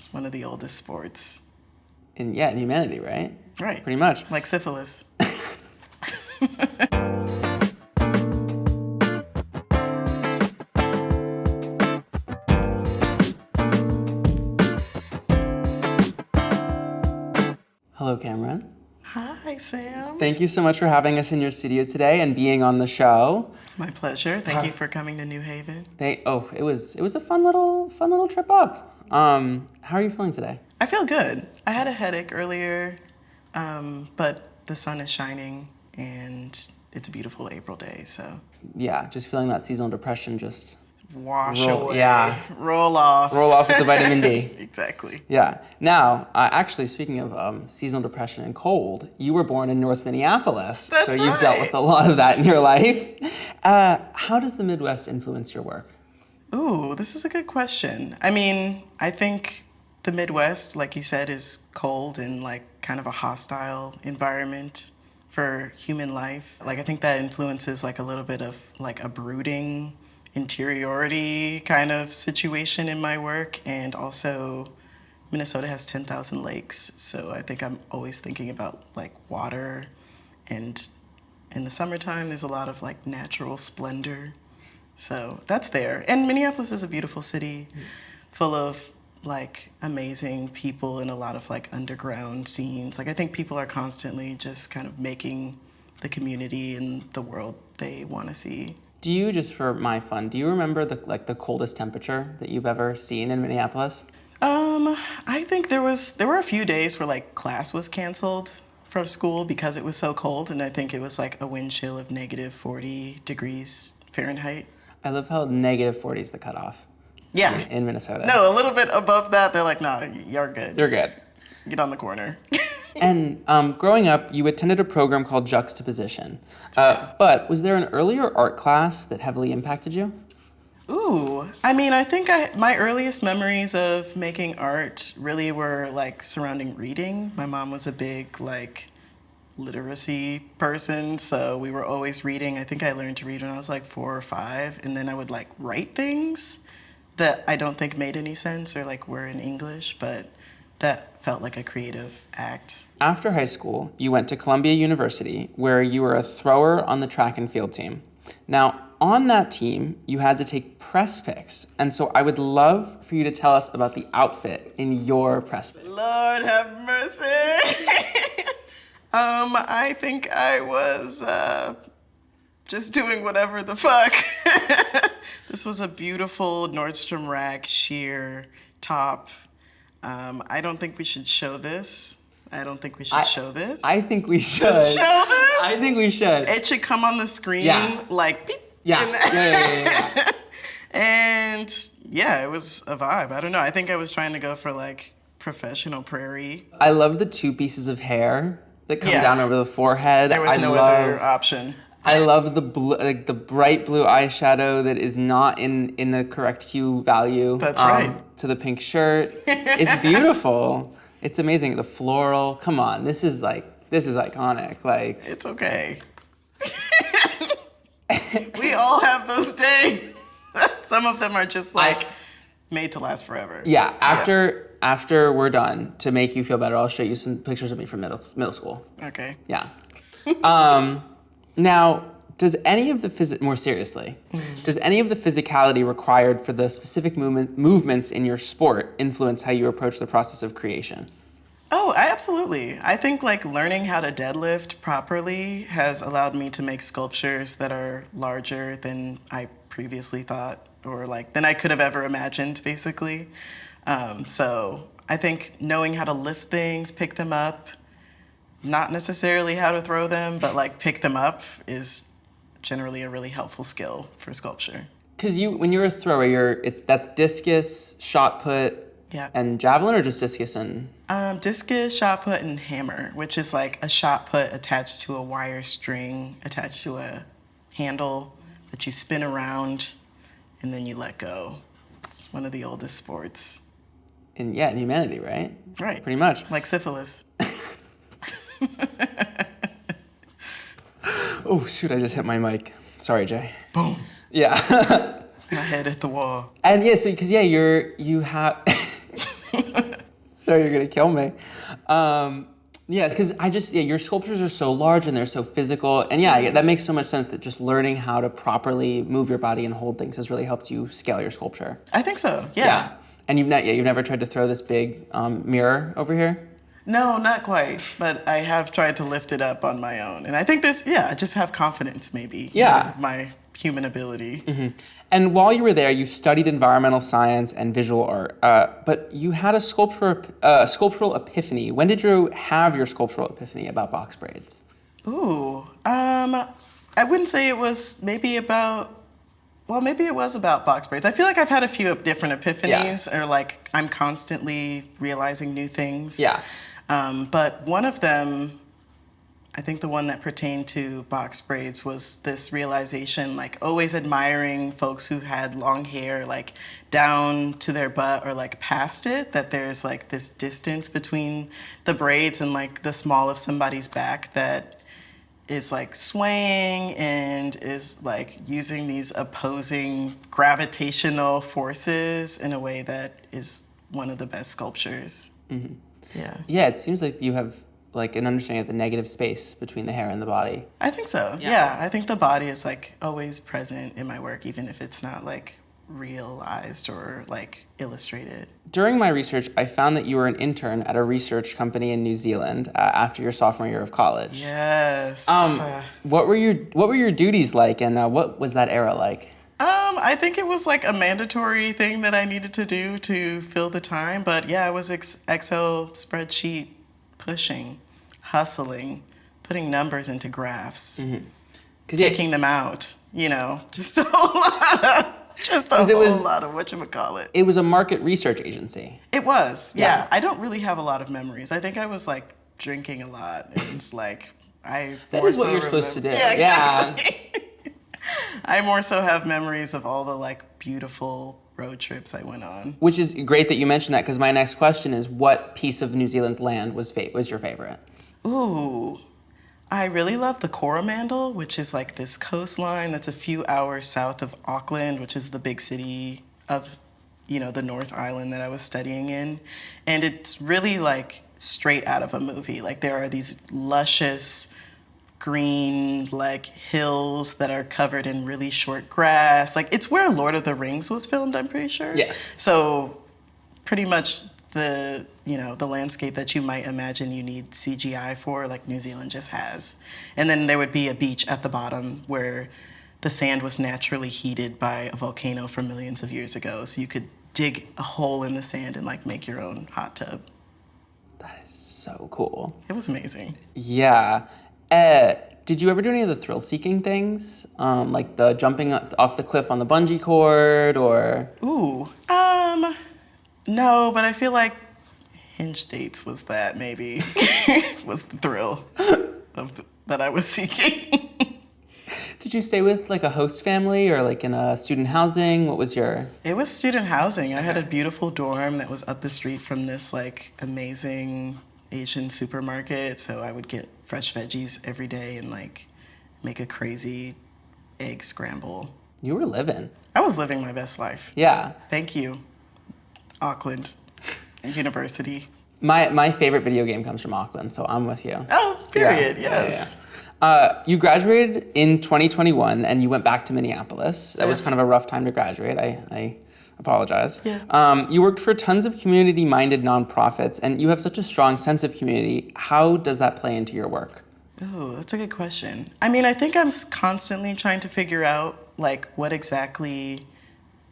It's one of the oldest sports. In humanity, right? Right. Pretty much. Like syphilis. Hello, Cameron. Hi, Sam. Thank you so much for having us in your studio today and being on the show. My pleasure. Thank you for coming to New Haven. It was a fun little trip up. How are you feeling today? I feel good. I had a headache earlier, but the sun is shining and it's a beautiful April day, so. Yeah, just feeling that seasonal depression just Wash away. Yeah. Roll off. Roll off with the vitamin D. Exactly. Yeah. Now, actually, speaking of seasonal depression and cold, you were born in North Minneapolis. That's so you've right. dealt with a lot of that in your life. How does the Midwest influence your work? Ooh, this is a good question. I mean, I think the Midwest, like you said, is cold and like kind of a hostile environment for human life. Like I think that influences like a little bit of like a brooding interiority kind of situation in my work. And also Minnesota has 10,000 lakes. So I think I'm always thinking about like water, and in the summertime, there's a lot of like natural splendor. So that's there. And Minneapolis is a beautiful city full of like amazing people and a lot of like underground scenes. Like I think people are constantly just kind of making the community and the world they want to see. Do you, just for my fun, do you remember the coldest temperature that you've ever seen in Minneapolis? I think there were a few days where like class was canceled from school because it was so cold, and I think it was like a wind chill of negative 40 degrees Fahrenheit. I love how negative 40 is the cutoff. Yeah. In Minnesota. No, a little bit above that, they're like, nah, you're good. You're good. Get on the corner. And growing up, you attended a program called Juxtaposition. But was there an earlier art class that heavily impacted you? Ooh, I mean, I think my earliest memories of making art really were like surrounding reading. My mom was a big like literacy person, so we were always reading. I think I learned to read when I was like 4 or 5, and then I would like write things that I don't think made any sense or like were in English, but that felt like a creative act. After high school, you went to Columbia University, where you were a thrower on the track and field team. Now, on that team, you had to take press pics, and so I would love for you to tell us about the outfit in your press pic. Lord have mercy. I think I was just doing whatever the fuck. This was a beautiful Nordstrom Rack sheer top. I don't think we should show this. I show this. I think we should. Show this? I think we should. It should come on the screen like beep. Yeah. Yeah. And yeah, it was a vibe. I don't know. I think I was trying to go for like professional prairie. I love the 2 pieces of hair that come down over the forehead. There was no other option. I love the blue, like the bright blue eyeshadow that is not in the correct hue value. That's right. To the pink shirt. It's beautiful. It's amazing. The floral. Come on, this is iconic. Like, it's okay. We all have those days. Some of them are just like made to last forever. Yeah. After we're done, to make you feel better, I'll show you some pictures of me from middle school. Okay. Yeah. Now, does any of the more seriously, does any of the physicality required for the specific movements in your sport influence how you approach the process of creation? Oh, absolutely. I think like learning how to deadlift properly has allowed me to make sculptures that are larger than I previously thought, or like than I could have ever imagined, basically. So I think knowing how to lift things, pick them up, not necessarily how to throw them, but like pick them up is generally a really helpful skill for sculpture. Because when you're a thrower, that's discus, shot put, and javelin, or just discus and? Discus, shot put, and hammer, which is like a shot put attached to a wire string, attached to a handle that you spin around, and then you let go. It's one of the oldest sports. In humanity, right? Right. Pretty much. Like syphilis. Oh, shoot, I just hit my mic. Sorry, Jay. Boom. Yeah. My head hit the wall. And yeah, so, because you have... Sure, you're gonna kill me. Yeah, because your sculptures are so large and they're so physical, and yeah, that makes so much sense that just learning how to properly move your body and hold things has really helped you scale your sculpture. I think so. Yeah. And you've never tried to throw this big mirror over here? No, not quite. But I have tried to lift it up on my own. And I think I just have confidence maybe. Yeah. In my human ability. Mm-hmm. And while you were there, you studied environmental science and visual art, but you had a sculptural epiphany. When did you have your sculptural epiphany about box braids? Ooh. I wouldn't say it was maybe maybe it was about box braids. I feel like I've had a few different epiphanies, or like I'm constantly realizing new things. Yeah. But one of them, I think the one that pertained to box braids, was this realization, like always admiring folks who had long hair, like down to their butt or like past it, that there's like this distance between the braids and like the small of somebody's back that is like swaying and is like using these opposing gravitational forces in a way that is one of the best sculptures. Mm-hmm. Yeah. Yeah, it seems like you have like an understanding of the negative space between the hair and the body. I think so. Yeah. I think the body is like always present in my work, even if it's not like realized or like illustrated. During my research, I found that you were an intern at a research company in New Zealand after your sophomore year of college. Yes. What were your duties like, and what was that era like? I think it was like a mandatory thing that I needed to do to fill the time. But yeah, it was Excel spreadsheet pushing, hustling, putting numbers into graphs, taking them out, just a whole lot of whatchamacallit. It was a market research agency. It was, yeah. I don't really have a lot of memories. I think I was like drinking a lot, and it's like That is what you're supposed to do. Yeah, exactly. Yeah. I more so have memories of all the like beautiful road trips I went on. Which is great that you mentioned that, because my next question is, what piece of New Zealand's land was your favorite? Ooh, I really love the Coromandel, which is like this coastline that's a few hours south of Auckland, which is the big city of, the North Island that I was studying in. And it's really like straight out of a movie. Like there are these luscious green like hills that are covered in really short grass. Like it's where Lord of the Rings was filmed, I'm pretty sure. Yes. So pretty much the landscape that you might imagine you need CGI for, like New Zealand just has. And then there would be a beach at the bottom where the sand was naturally heated by a volcano from millions of years ago. So you could dig a hole in the sand and like make your own hot tub. That is so cool. It was amazing. Yeah. Did you ever do any of the thrill-seeking things, like the jumping off the cliff on the bungee cord, or? Ooh, no, but I feel like Hinge Dates was that maybe, was the thrill that I was seeking. Did you stay with like a host family or like in a student housing? What was your? It was student housing. I had a beautiful dorm that was up the street from this like amazing Asian supermarket, so I would get fresh veggies every day and like make a crazy egg scramble. You were living. I was living my best life. Yeah. Thank you, Auckland University. My favorite video game comes from Auckland, so I'm with you. Oh, period. Yeah. Yes. Yeah. You graduated in 2021 and you went back to Minneapolis. That was kind of a rough time to graduate. I apologize. Yeah. You worked for tons of community-minded nonprofits, and you have such a strong sense of community. How does that play into your work? Oh, that's a good question. I mean, I think I'm constantly trying to figure out like what exactly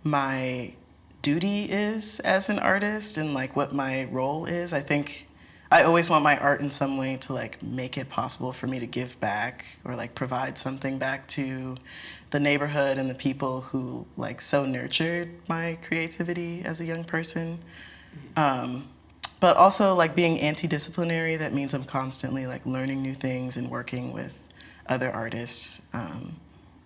my duty is as an artist and like what my role is. I think I always want my art in some way to like make it possible for me to give back or like provide something back to the neighborhood and the people who like so nurtured my creativity as a young person. But also like being anti-disciplinary, that means I'm constantly like learning new things and working with other artists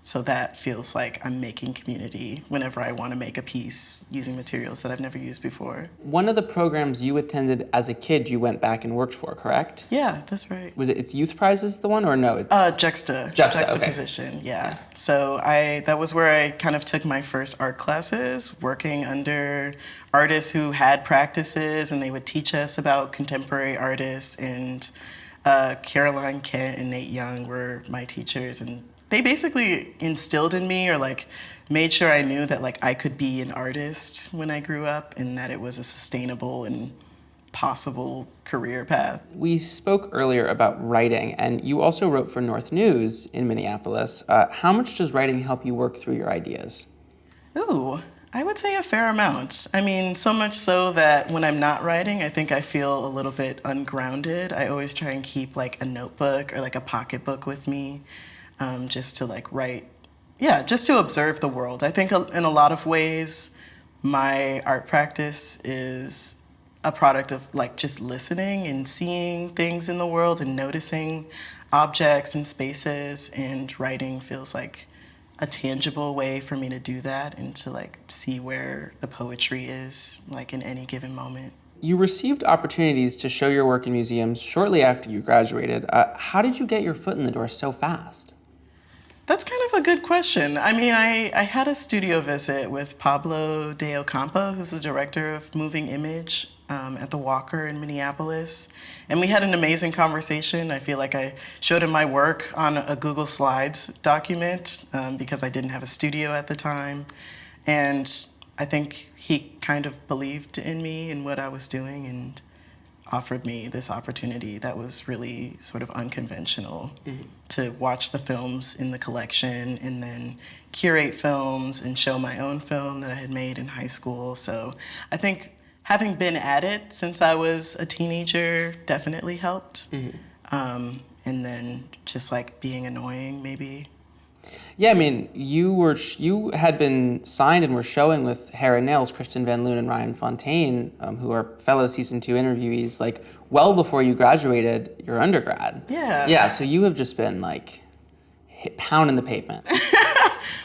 So that feels like I'm making community whenever I want to make a piece using materials that I've never used before. One of the programs you attended as a kid, you went back and worked for, correct? Yeah, that's right. Was it's Youth Prizes the one, or no? Juxtaposition, okay. yeah. So that was where I kind of took my first art classes, working under artists who had practices, and they would teach us about contemporary artists. And Caroline Kent and Nate Young were my teachers, and they basically instilled in me, or like made sure I knew that like I could be an artist when I grew up, and that it was a sustainable and possible career path. We spoke earlier about writing, and you also wrote for North News in Minneapolis. How much does writing help you work through your ideas? Ooh, I would say a fair amount. I mean, so much so that when I'm not writing, I think I feel a little bit ungrounded. I always try and keep like a notebook or like a pocketbook with me, just to like write, just to observe the world. I think in a lot of ways, my art practice is a product of like just listening and seeing things in the world and noticing objects and spaces, and writing feels like a tangible way for me to do that and to like see where the poetry is like in any given moment. You received opportunities to show your work in museums shortly after you graduated. How did you get your foot in the door so fast? That's kind of a good question. I mean, I had a studio visit with Pablo de Ocampo, who's the director of Moving Image at the Walker in Minneapolis. And we had an amazing conversation. I feel like I showed him my work on a Google Slides document because I didn't have a studio at the time. And I think he kind of believed in me and what I was doing, and offered me this opportunity that was really sort of unconventional, to watch the films in the collection and then curate films and show my own film that I had made in high school. So I think having been at it since I was a teenager definitely helped. And then just like being annoying maybe. Yeah, I mean, you had been signed and were showing with Hair and Nails, Kristen Van Loon and Ryan Fontaine, who are fellow season 2 interviewees, like well before you graduated your undergrad. Yeah. Yeah, so you have just been like pounding the pavement.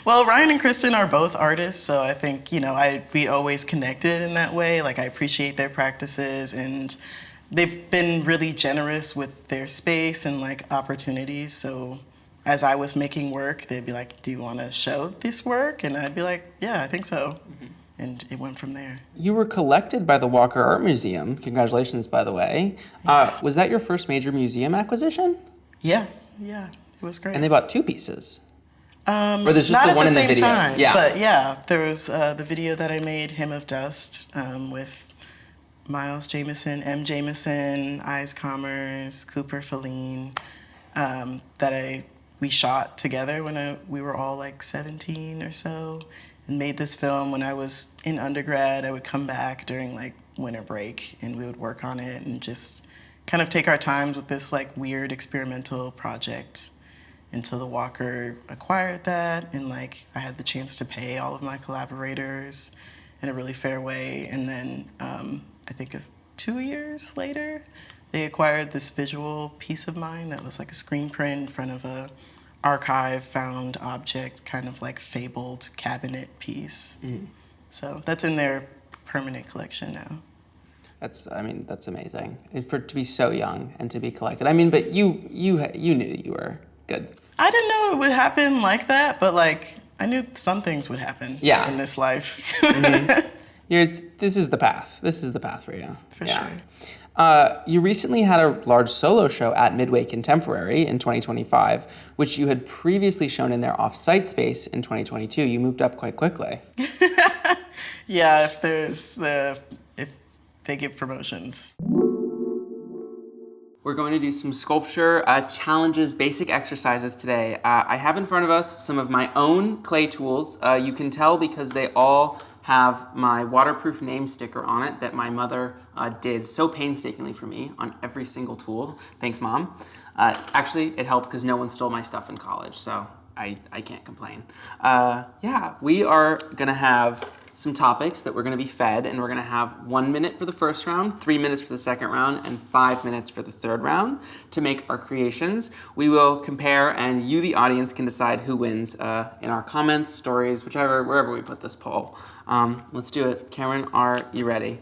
Well, Ryan and Kristen are both artists, so I think, we always connected in that way. Like, I appreciate their practices, and they've been really generous with their space and like opportunities. So as I was making work, they'd be like, do you want to show this work? And I'd be like, yeah, I think so. And it went from there. You were collected by the Walker Art Museum. Congratulations, by the way. Yes. Was that your first major museum acquisition? Yeah, it was great. And they bought 2 pieces. Or there's just not the at one the in the same video. time, Yeah. but yeah, there was the video that I made, Hymn of Dust, with Miles Jameson, M. Jameson, Eyes Commerce, Cooper Feline, that we shot together when we were all like 17 or so, and made this film when I was in undergrad. I would come back during like winter break, and we would work on it and just kind of take our times with this like weird experimental project until the Walker acquired that, and like I had the chance to pay all of my collaborators in a really fair way. And then I think 2 years later, they acquired this visual piece of mine that was like a screen print in front of a archive found object, kind of like fabled cabinet piece. So that's in their permanent collection now. That's amazing. And to be so young and to be collected. I mean, but you knew you were good. I didn't know it would happen like that, but like I knew some things would happen in this life. This is the path. This is the path for you. For sure. You recently had a large solo show at Midway Contemporary in 2025, which you had previously shown in their off-site space in 2022. You moved up quite quickly. Yeah, if they give promotions. We're going to do some sculpture challenges, basic exercises today. I have in front of us some of my own clay tools. You can tell because they all have my waterproof name sticker on it that my mother did so painstakingly for me on every single tool. Thanks, Mom. Actually, it helped because no one stole my stuff in college, so I can't complain. We are gonna have some topics that we're going to be fed, and we're going to have 1 minute for the first round, 3 minutes for the second round, and 5 minutes for the third round to make our creations. We will compare, and you, the audience, can decide who wins in our comments, stories, wherever we put this poll. Let's do it. Cameron, are you ready?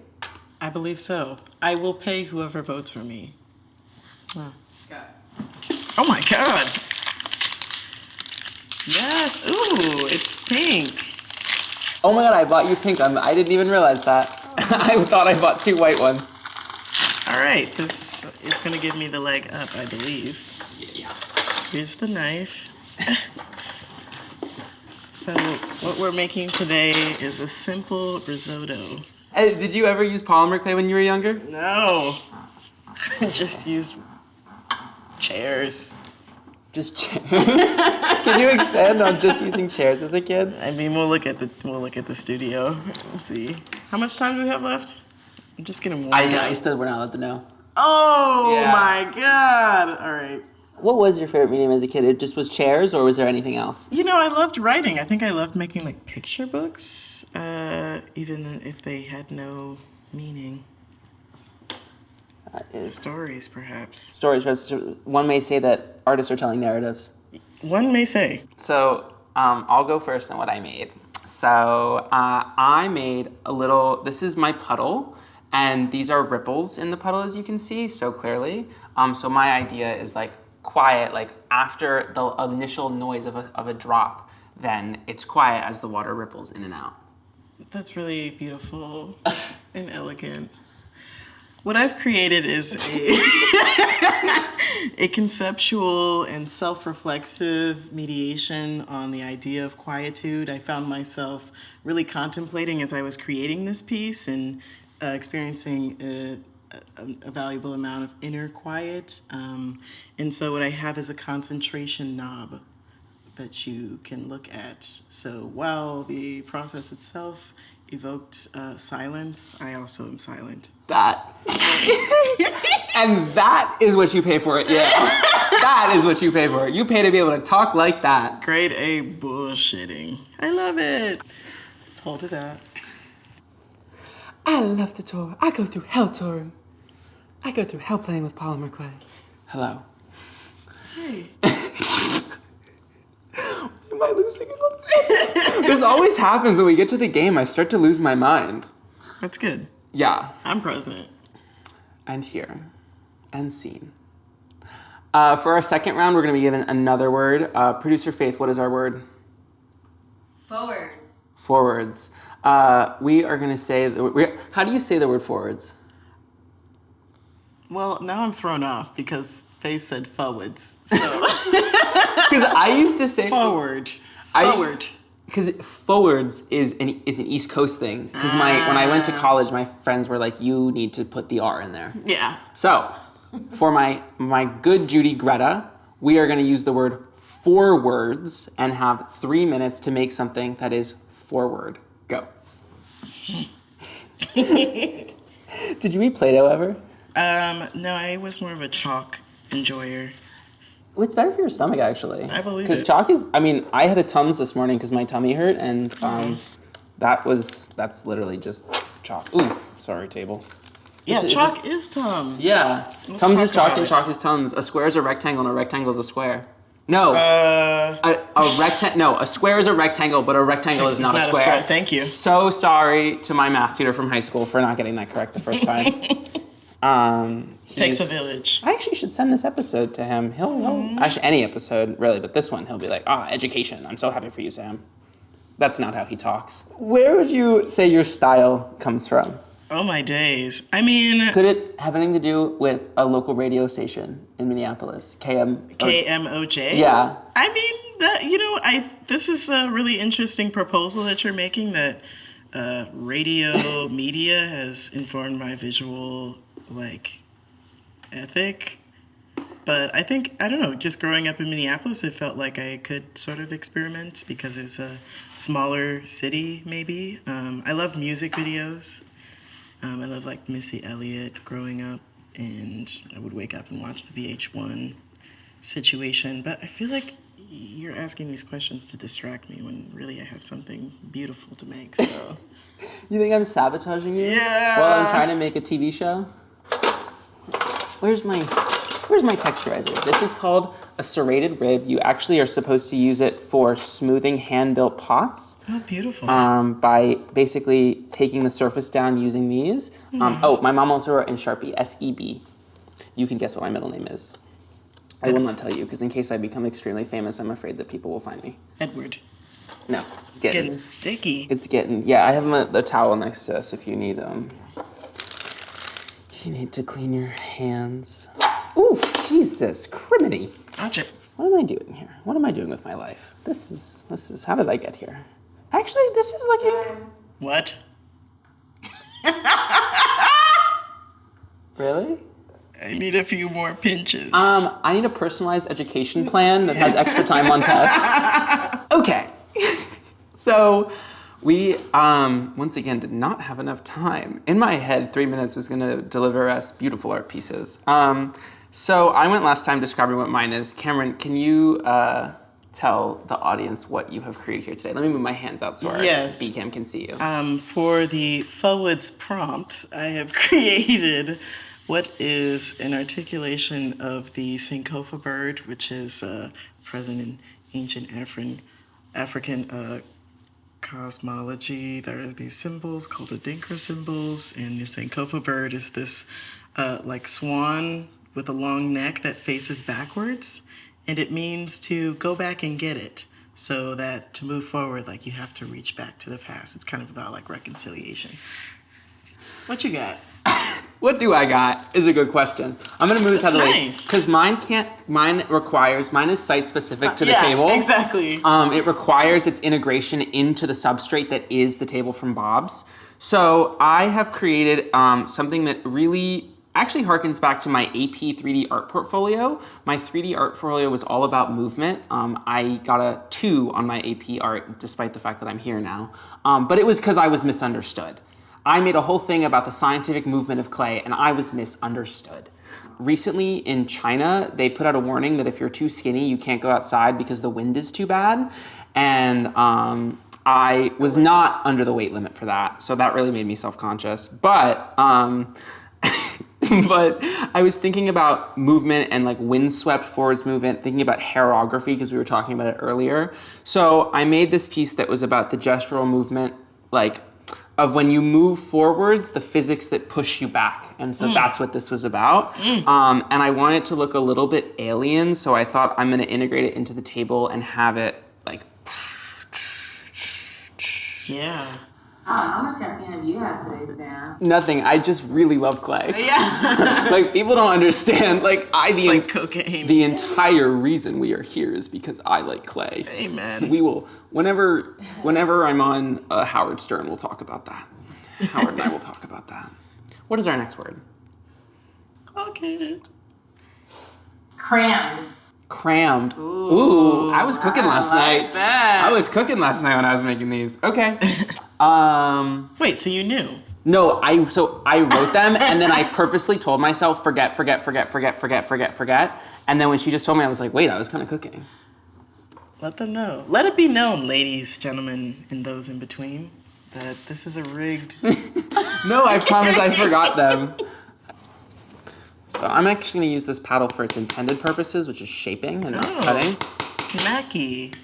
I believe so. I will pay whoever votes for me. Oh, oh my God. Yes. Ooh, it's pink. Oh my God, I bought you pink. I didn't even realize that. I thought I bought 2 white ones. All right, this is gonna give me the leg up, I believe. Yeah. Here's the knife. So what we're making today is a simple risotto. Did you ever use polymer clay when you were younger? No, I just used chairs. Just chairs? Can you expand on just using chairs as a kid? I mean, we'll look at the studio. Let's see. How much time do we have left? I'm just getting warm. I know. I still we're not allowed to know. Oh Yeah. my God! All right. What was your favorite medium as a kid? It just was chairs, or was there anything else? You know, I loved writing. I think I loved making like picture books, even if they had no meaning. Stories, perhaps. Stories. One may say that artists are telling narratives. One may say. So I'll go first on what I made. So I made a little, this is my puddle, and these are ripples in the puddle, as you can see so clearly. So my idea is like quiet, like after the initial noise of a drop, then it's quiet as the water ripples in and out. That's really beautiful and elegant. What I've created is a conceptual and self-reflexive mediation on the idea of quietude. I found myself really contemplating as I was creating this piece and experiencing a valuable amount of inner quiet. And so what I have is a concentration knob that you can look at. So while the process itself evoked silence, I also am silent. That. And that is what you pay for it, yeah. That is what you pay for it. You pay to be able to talk like that. Grade A bullshitting. I love it. Let's hold it up. I love to tour. I go through hell touring. I go through hell playing with polymer clay. Hello. Hey. Am I losing it all the time? This always happens when we get to the game. I start to lose my mind. That's good. Yeah. I'm present. And here. And seen. For our second round, we're going to be given another word. Producer Faith, what is our word? Forwards. Forwards. We are going to say... How do you say the word forwards? Well, now I'm thrown off because Faith said forwards. So. Because I used to say... Forward. Because forwards is an East Coast thing. Because when I went to college, my friends were like, you need to put the R in there. Yeah. So, for my good Judy Greta, we are going to use the word forwards and have 3 minutes to make something that is forward. Go. Did you eat Play-Doh ever? No, I was more of a chalk enjoyer. Well, it's better for your stomach, actually. I believe Because it. chalk is, I had a Tums this morning because my tummy hurt, and that's literally just chalk. Ooh, sorry, table. Yeah, Is it- chalk is Tums. Yeah. Let's Tums is talk chalk about and it. chalk is Tums. A square is a rectangle and a rectangle is a square. No. A square is a rectangle, but a rectangle is not a square. Thank you. So sorry to my math tutor from high school for not getting that correct the first time. Takes a village. I actually should send this episode to him. He'll actually any episode really, but this one he'll be like, education. I'm so happy for you, Sam. That's not how he talks. Where would you say your style comes from? Oh my days. I mean, Could it have anything to do with a local radio station in Minneapolis? KMOJ? Yeah. I mean, this is a really interesting proposal that you're making, that radio media has informed my visual, ethic. But I think, I don't know, just growing up in Minneapolis, it felt like I could sort of experiment because it's a smaller city, maybe. I love music videos. I love Missy Elliott growing up, and I would wake up and watch the VH1 situation. But I feel like, You're asking these questions to distract me when really I have something beautiful to make, so. You think I'm sabotaging you? Yeah. While I'm trying to make a TV show? Where's my texturizer? This is called a serrated rib. You actually are supposed to use it for smoothing hand-built pots. Oh, beautiful. By basically taking the surface down using these. Oh, my mom also wrote in Sharpie, S-E-B. You can guess what my middle name is. I will not tell you, because in case I become extremely famous, I'm afraid that people will find me. Edward. No, it's Getting sticky. It's getting, yeah, I have a towel next to us if you need to clean your hands. Ooh, Jesus, criminy. Watch it. What am I doing here? What am I doing with my life? This is, how did I get here? Actually, this is like What? Really? I need a few more pinches. I need a personalized education plan that has extra time on tests. Okay. So we, once again, did not have enough time. In my head, 3 minutes was gonna deliver us beautiful art pieces. So I went last time describing what mine is. Cameron, can you tell the audience what you have created here today? Let me move my hands out so our BCam can see you. For the forwards prompt, I have created what is an articulation of the Sankofa bird, which is present in ancient African cosmology. There are these symbols called Adinkra symbols, and the Sankofa bird is this like swan with a long neck that faces backwards, and it means to go back and get it. So that to move forward, like you have to reach back to the past. It's kind of about like reconciliation. What you got? What do I got is a good question. I'm gonna move this out of the way. Nice. Because mine is site specific to the table. Exactly. It requires its integration into the substrate that is the table from Bob's. So I have created something that really actually harkens back to my AP 3D art portfolio. My 3D art portfolio was all about movement. I got a 2 on my AP art, despite the fact that I'm here now. But it was because I was misunderstood. I made a whole thing about the scientific movement of clay, and I was misunderstood. Recently in China, they put out a warning that if you're too skinny, you can't go outside because the wind is too bad. And I was not under the weight limit for that, so that really made me self-conscious. But but I was thinking about movement and like windswept forwards movement, thinking about hairography because we were talking about it earlier. So I made this piece that was about the gestural movement, like of when you move forwards, the physics that push you back. And so that's what this was about. And I want it to look a little bit alien, so I thought I'm gonna integrate it into the table and have it like. Yeah. How much caffeine have you had today, Sam? Nothing, I just really love clay. Yeah. Like people don't understand, like It's like cocaine. the entire reason we are here is because I like clay. Amen. We will, whenever I'm on Howard Stern, we'll talk about that. Howard and I will talk about that. What is our next word? Okay. Crammed. Crammed. Ooh, I was cooking last night. that. I was cooking last night when I was making these. Okay. Wait, so you knew? No, I wrote them and then I purposely told myself forget. And then when she just told me, I was like, wait, I was kind of cooking. Let them know. Let it be known, ladies, gentlemen, and those in between, that this is a rigged. No, I promise I forgot them. So I'm actually gonna use this paddle for its intended purposes, which is shaping and not cutting. Smacky.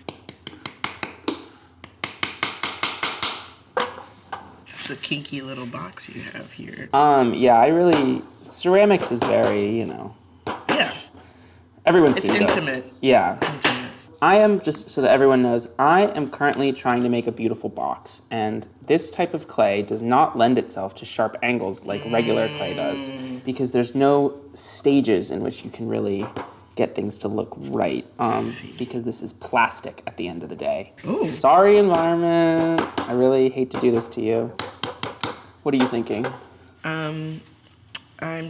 This is a kinky little box you have here. Yeah, ceramics is very, Yeah, everyone's it's seen those. intimate. Yeah. Intimate. I am, just so that everyone knows, I am currently trying to make a beautiful box, and this type of clay does not lend itself to sharp angles like regular clay does, because there's no stages in which you can really get things to look right, because this is plastic at the end of the day. Ooh. Sorry, environment. I really hate to do this to you. What are you thinking? I'm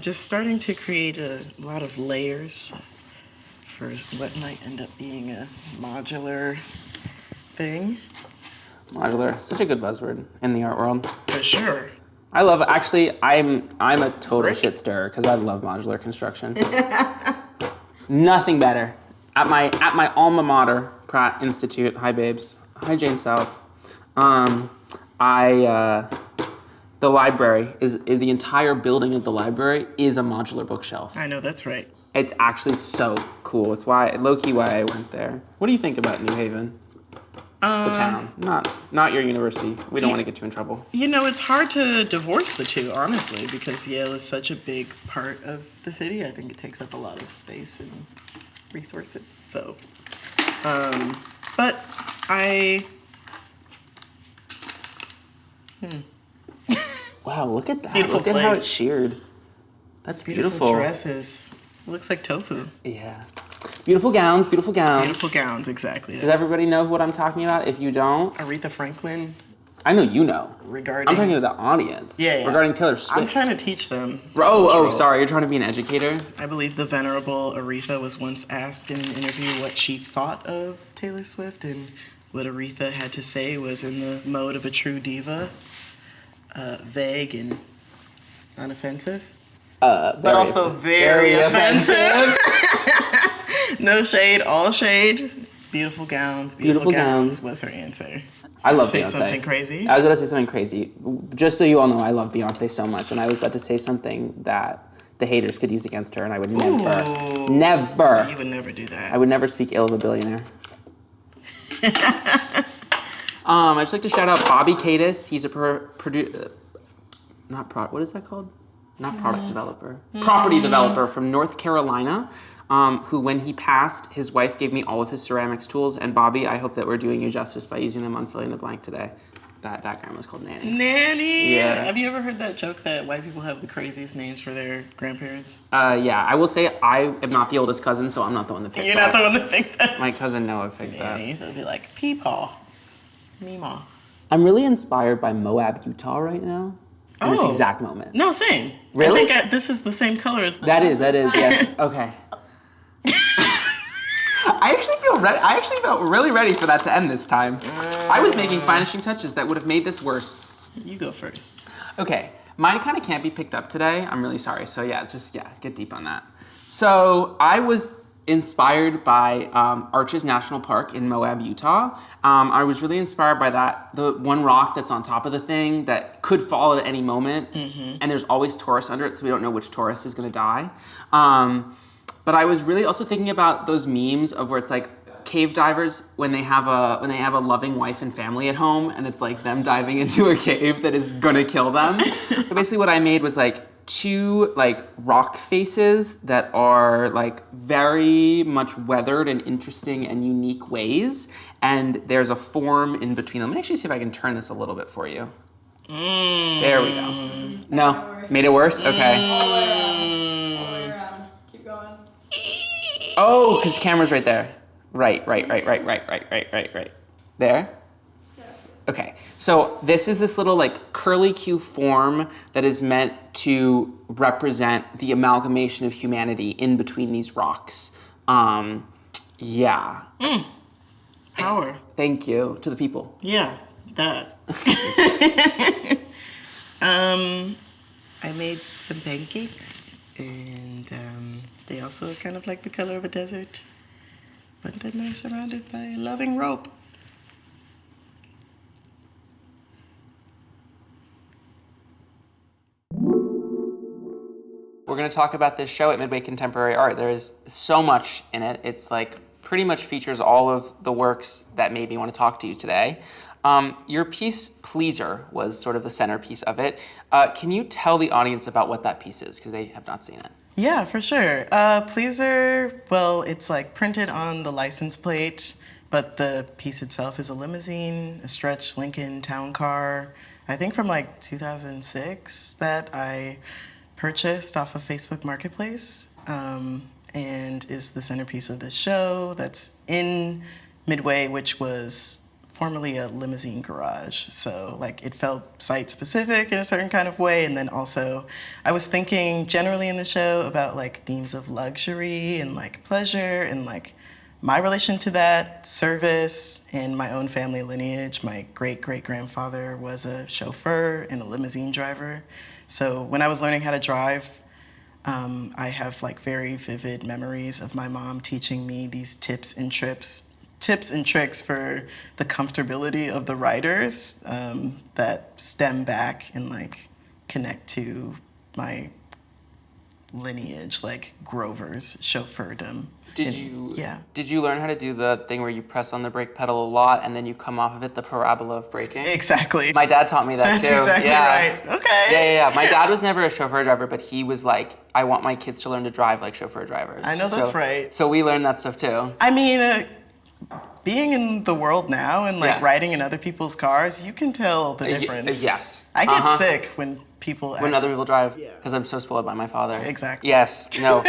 just starting to create a lot of layers for what might end up being a modular thing. Modular, such a good buzzword in the art world. For sure. I love, actually, I'm a total shit stirrer because I love modular construction. Nothing better. At my alma mater, Pratt Institute. Hi, babes. Hi, Jane South. The library is the entire building of the library is a modular bookshelf. I know, that's right. It's actually so cool. It's low-key why I went there. What do you think about New Haven? The town, not your university. We don't want to get you in trouble. It's hard to divorce the two, honestly, because Yale is such a big part of the city. I think it takes up a lot of space and resources. So, but I. Wow, look at that. Beautiful Look at how place. it's sheared. That's Beautiful beautiful. dresses. It looks like tofu. Yeah. Beautiful gowns, beautiful gowns. Beautiful gowns, exactly. Does everybody know what I'm talking about? If you don't, Aretha Franklin. I know you know. Regarding. I'm talking to the audience. Yeah. Regarding Taylor Swift. I'm trying to teach them. Oh, sorry. You're trying to be an educator? I believe the venerable Aretha was once asked in an interview what she thought of Taylor Swift, and what Aretha had to say was in the mode of a true diva, vague and unoffensive. But also very offensive. No shade, all shade. Beautiful gowns. Beautiful gowns was her answer. I love Say Beyonce. something crazy? I was about to say something crazy. Just so you all know, I love Beyonce so much, and I was about to say something that the haters could use against her, and I would never. You would never do that. I would never speak ill of a billionaire. I'd just like to shout out Bobby Cadis. He's a what is that called? Not product developer. Property developer from North Carolina, who, when he passed, his wife gave me all of his ceramics tools. And Bobby, I hope that we're doing you justice by using them on Filling in the Blank today. That grandma's called Nanny. Nanny? Yeah. Have you ever heard that joke that white people have the craziest names for their grandparents? Yeah, I will say I am not the oldest cousin, so I'm not the one that picked that. You're not the one that picked that? My cousin Noah picked Nanny. that. They'll be like, Peepaw, Meemaw. I'm really inspired by Moab, Utah right now. In this exact moment. No, same. Really? I think this is the same color as the That is, yeah. Okay. I actually felt really ready for that to end this time. I was making finishing touches that would have made this worse. You go first. Okay, mine kind of can't be picked up today. I'm really sorry. So get deep on that. So I was inspired by Arches National Park in Moab, Utah. I was really inspired by that. The one rock that's on top of the thing that could fall at any moment, and there's always tourists under it, so we don't know which tourist is gonna die. But I was really also thinking about those memes of where it's like cave divers when they have a loving wife and family at home, and it's like them diving into a cave that is gonna kill them. So basically what I made was like two like rock faces that are like very much weathered in interesting and unique ways, and there's a form in between them. Let me actually see if I can turn this a little bit for you. There we go. No, made it worse? Okay. All the way around. Keep going. Oh, because the camera's right there. Right. There? Okay, so this is this little like curly Q form that is meant to represent the amalgamation of humanity in between these rocks. Yeah. Power. Thank you to the people. Yeah, that. I made some pancakes, and they also are kind of like the color of a desert, but then they're surrounded by a loving rope. We're going to talk about this show at Midway Contemporary Art. There is so much in it. It's like pretty much features all of the works that made me want to talk to you today. Your piece, Pleaser, was sort of the centerpiece of it. Can you tell the audience about what that piece is, because they have not seen it? Yeah, for sure. Pleaser, well, it's like printed on the license plate, but the piece itself is a limousine, a stretch Lincoln town car, I think from like 2006, that I purchased off of Facebook Marketplace, and is the centerpiece of this show that's in Midway, which was formerly a limousine garage. So like it felt site specific in a certain kind of way. And then also I was thinking generally in the show about like themes of luxury and like pleasure and like my relation to that, service, and my own family lineage. My great-great-grandfather was a chauffeur and a limousine driver. So when I was learning how to drive, I have like very vivid memories of my mom teaching me these tips and tricks for the comfortability of the riders that stem back and like connect to my lineage, like Grover's chauffeurdom. Yeah. Did you learn how to do the thing where you press on the brake pedal a lot and then you come off of it, the parabola of braking? Exactly. My dad taught me that That's too. exactly right. Okay. Yeah. My dad was never a chauffeur driver, but he was like, I want my kids to learn to drive like chauffeur drivers. I know that's right. So we learned that stuff too. I mean, being in the world now and like riding in other people's cars, you can tell the difference. Yes. I get sick when other people drive, because I'm so spoiled by my father. Exactly. Yes, no.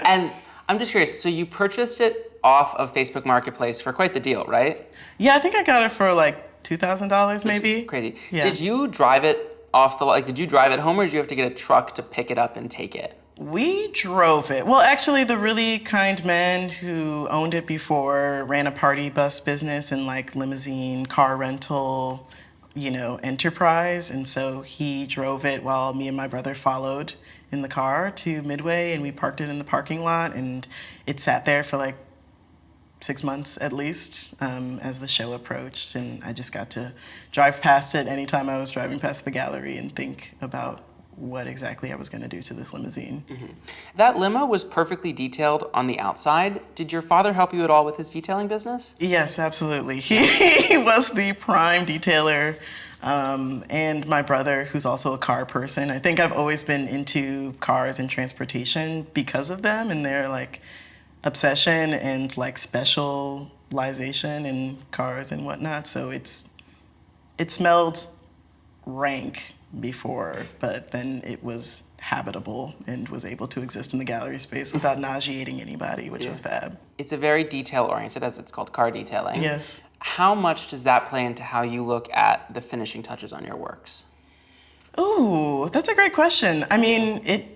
And I'm just curious, so you purchased it off of Facebook Marketplace for quite the deal, right? Yeah, I think I got it for like $2,000 maybe. Which is crazy. Yeah. Did you drive it off the, like, did you drive it home or did you have to get a truck to pick it up and take it? We drove it. Well, actually, the really kind man who owned it before ran a party bus business and like limousine, car rental, enterprise. And so he drove it while me and my brother followed in the car to Midway, and we parked it in the parking lot, and it sat there for like 6 months at least as the show approached. And I just got to drive past it anytime I was driving past the gallery and think about what exactly I was going to do to this limousine. Mm-hmm. That limo was perfectly detailed on the outside. Did your father help you at all with his detailing business? Yes, absolutely. He was the prime detailer. And my brother, who's also a car person. I think I've always been into cars and transportation because of them and their like obsession and like specialization in cars and whatnot. So it smelled rank before, but then it was habitable and was able to exist in the gallery space without nauseating anybody, which was fab. It's a very detail-oriented, as it's called, car detailing. Yes. How much does that play into how you look at the finishing touches on your works? Ooh, that's a great question. I mean, it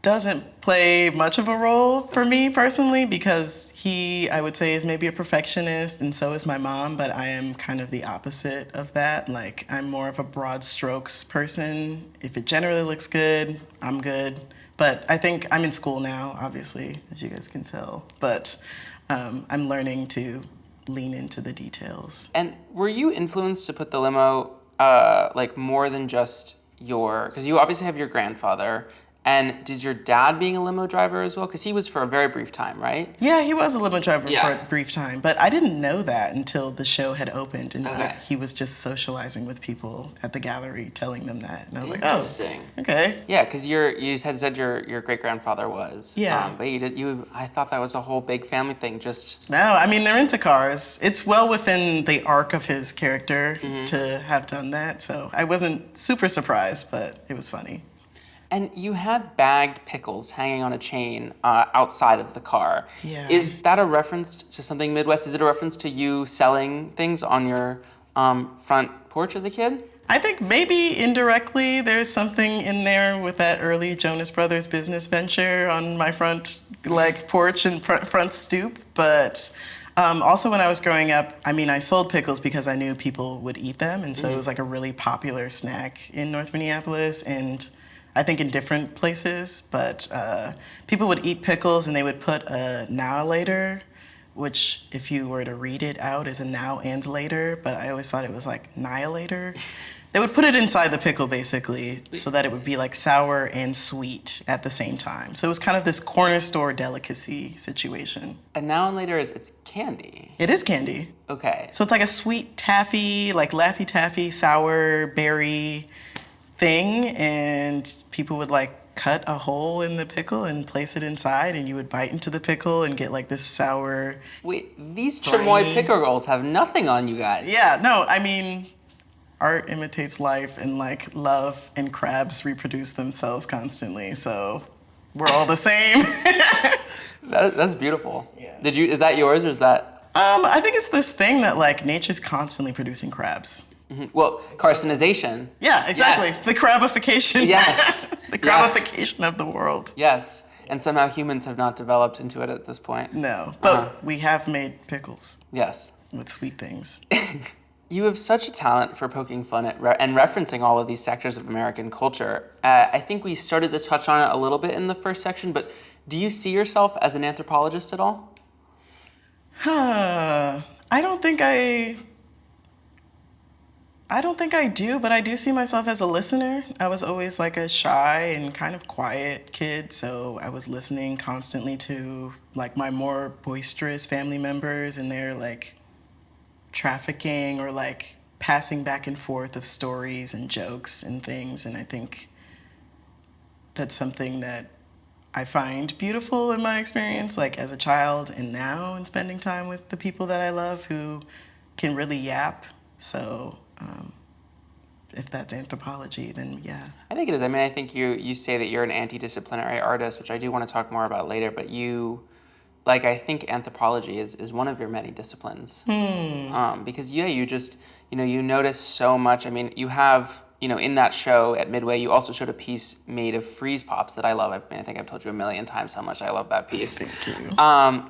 doesn't play much of a role for me personally because he, I would say, is maybe a perfectionist, and so is my mom, but I am kind of the opposite of that. Like, I'm more of a broad strokes person. If it generally looks good, I'm good. But I think I'm in school now, obviously, as you guys can tell. But I'm learning to lean into the details. And were you influenced to put the limo, like, more than just because you obviously have your grandfather. And did your dad being a limo driver as well? Because he was for a very brief time, right? Yeah, he was a limo driver for a brief time. But I didn't know that until the show had opened and he was just socializing with people at the gallery, telling them that. And I was like, oh, interesting. Okay. Yeah, because you had said your great-grandfather was. Yeah. But I thought that was a whole big family thing, No, I mean, they're into cars. It's well within the arc of his character to have done that. So I wasn't super surprised, but it was funny. And you had bagged pickles hanging on a chain outside of the car. Yeah. Is that a reference to something Midwest? Is it a reference to you selling things on your front porch as a kid? I think maybe indirectly there's something in there with that early Jonas Brothers business venture on my front porch and front stoop. But also when I was growing up, I mean, I sold pickles because I knew people would eat them. And so it was like a really popular snack in North Minneapolis. And I think in different places, but people would eat pickles and they would put a now later, which if you were to read it out is a now and later, but I always thought it was like nihilator. They would put it inside the pickle basically so that it would be like sour and sweet at the same time. So it was kind of this corner store delicacy situation. And now and later it's candy. It is candy. Okay. So it's like a sweet taffy, like Laffy Taffy, sour berry thing, and people would like cut a hole in the pickle and place it inside, and you would bite into the pickle and get like this sour. Wait, these chamoy pickle rolls have nothing on you guys. Yeah, no, I mean, art imitates life, and like love and crabs reproduce themselves constantly, so we're all the same. That's beautiful. Yeah. Is that yours or is that? I think it's this thing that like nature's constantly producing crabs. Mm-hmm. Well, carcinization. Yeah, exactly. Yes. The crabification. Yes. The crabification of the world. Yes. And somehow humans have not developed into it at this point. No, but we have made pickles. Yes. With sweet things. You have such a talent for poking fun at and referencing all of these sectors of American culture. I think we started to touch on it a little bit in the first section, but do you see yourself as an anthropologist at all? I don't think I do, but I do see myself as a listener. I was always like a shy and kind of quiet kid, so I was listening constantly to like my more boisterous family members and their like trafficking or like passing back and forth of stories and jokes and things. And I think that's something that I find beautiful in my experience, like as a child and now, and spending time with the people that I love who can really yap. So if that's anthropology, then yeah. I think it is. I mean, I think you say that you're an anti-disciplinary artist, which I do want to talk more about later, but I think anthropology is one of your many disciplines. Because you just, you notice so much. I mean, you have, in that show at Midway, you also showed a piece made of freeze pops that I love. I think I've told you a million times how much I love that piece. Thank you.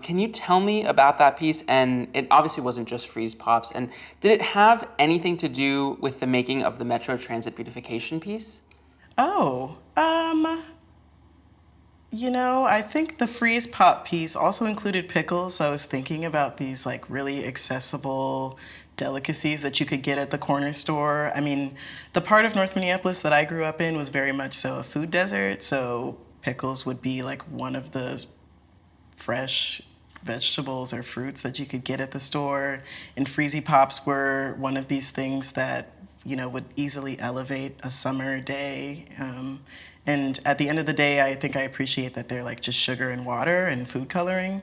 Can you tell me about that piece? And it obviously wasn't just freeze pops. And did it have anything to do with the making of the Metro Transit beautification piece? Oh, I think the freeze pop piece also included pickles. So I was thinking about these like really accessible delicacies that you could get at the corner store. I mean, the part of North Minneapolis that I grew up in was very much so a food desert. So pickles would be like one of the fresh vegetables or fruits that you could get at the store. And freezy pops were one of these things that, would easily elevate a summer day. And at the end of the day, I think I appreciate that they're like just sugar and water and food coloring.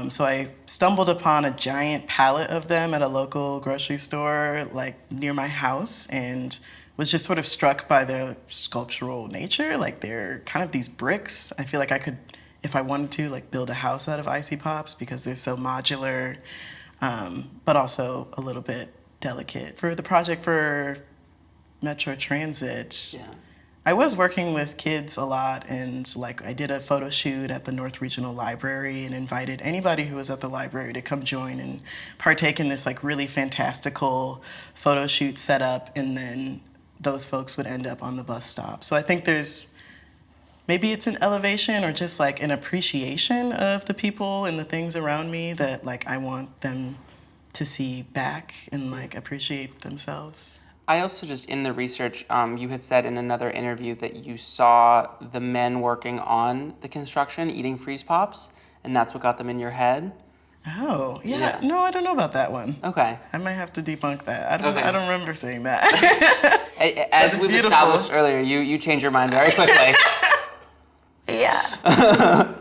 So I stumbled upon a giant pallet of them at a local grocery store, like near my house, and was just sort of struck by their sculptural nature. Like they're kind of these bricks. I feel like I could, if I wanted to, like build a house out of icy pops because they're so modular, but also a little bit delicate. For the project for Metro Transit, Yeah. I was working with kids a lot, and like I did a photo shoot at the North Regional Library and invited anybody who was at the library to come join and partake in this like really fantastical photo shoot setup, and then those folks would end up on the bus stop. So I think maybe it's an elevation or just like an appreciation of the people and the things around me that like I want them to see back and like appreciate themselves. I also just, in the research, you had said in another interview that you saw the men working on the construction eating freeze pops, and that's what got them in your head. Oh, yeah. Yeah. No, I don't know about that one. Okay. I might have to debunk that. Okay. I don't remember saying that. As it's we've beautiful. established earlier, you change your mind very quickly. Yeah.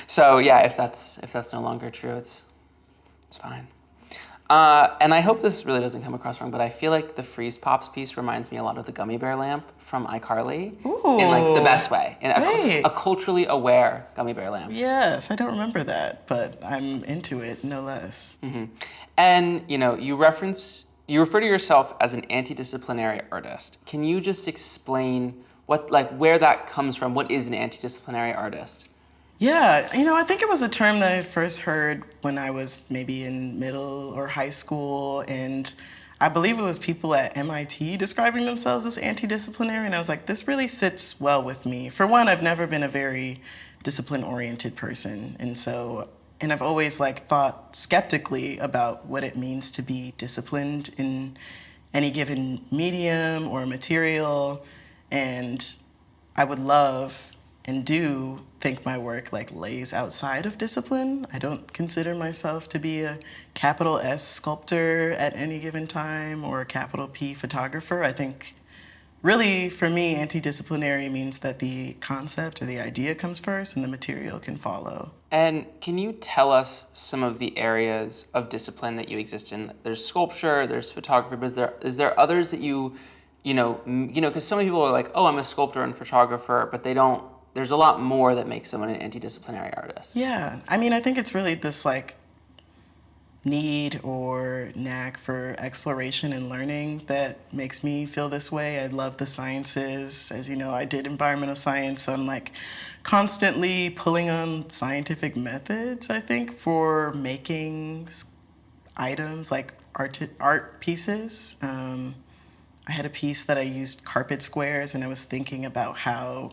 So yeah, if that's no longer true, it's fine. And I hope this really doesn't come across wrong, but I feel like the freeze pops piece reminds me a lot of the gummy bear lamp from iCarly. Ooh. In like the best way. In Wait. a culturally aware gummy bear lamp. Yes, I don't remember that, but I'm into it no less. Mm-hmm. And you refer to yourself as an anti-disciplinary artist. Can you just explain where that comes from? What is an anti-disciplinary artist? Yeah, I think it was a term that I first heard when I was maybe in middle or high school, and I believe it was people at MIT describing themselves as anti-disciplinary, and I was like, this really sits well with me. For one, I've never been a very discipline-oriented person, and I've always thought skeptically about what it means to be disciplined in any given medium or material, and I would love and do think my work lays outside of discipline. I don't consider myself to be a capital S sculptor at any given time or a capital P photographer. I think really for me, anti-disciplinary means that the concept or the idea comes first and the material can follow. And can you tell us some of the areas of discipline that you exist in? There's sculpture, there's photography, but is there others that because so many people are like, oh, I'm a sculptor and photographer, but there's a lot more that makes someone an anti-disciplinary artist. Yeah, I think it's really this need or knack for exploration and learning that makes me feel this way. I love the sciences. As you know, I did environmental science, so I'm constantly pulling on scientific methods, I think, for making items like art pieces. I had a piece that I used carpet squares, and I was thinking about how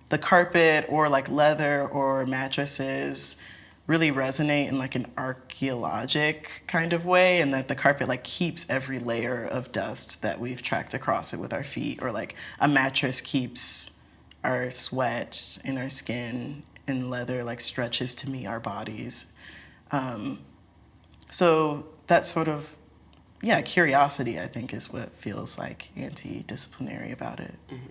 the carpet or like leather or mattresses really resonate in like an archaeologic kind of way, and that the carpet like keeps every layer of dust that we've tracked across it with our feet, or like a mattress keeps our sweat in our skin, and leather like stretches to meet our bodies. So that sort of, yeah, curiosity, I think, is what feels like anti-disciplinary about it. Mm-hmm.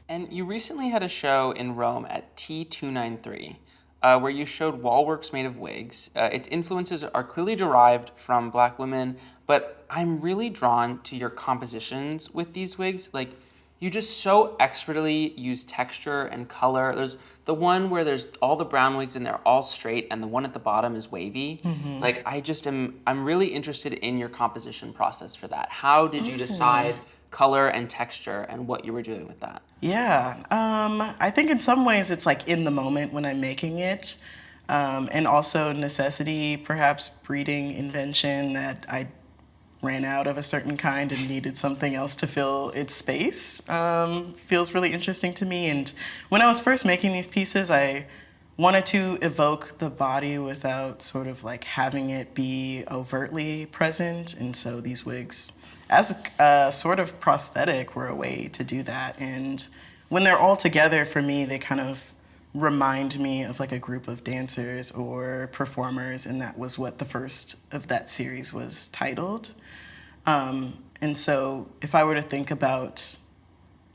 And you recently had a show in Rome at T293, where you showed wall works made of wigs. Its influences are clearly derived from Black women, but I'm really drawn to your compositions with these wigs. Like, you just so expertly use texture and color. There's the one where there's all the brown wigs and they're all straight, and the one at the bottom is wavy. Mm-hmm. Like, I'm really interested in your composition process for that. How did you decide color and texture and what you were doing with that? Yeah, I think in some ways it's like in the moment when I'm making it, and also necessity, perhaps breeding invention, that I ran out of a certain kind and needed something else to fill its space, feels really interesting to me. And when I was first making these pieces, I wanted to evoke the body without sort of like having it be overtly present. And so these wigs, as a sort of prosthetic, were a way to do that. And when they're all together, for me, they kind of remind me of like a group of dancers or performers, and that was what the first of that series was titled. And so if I were to think about,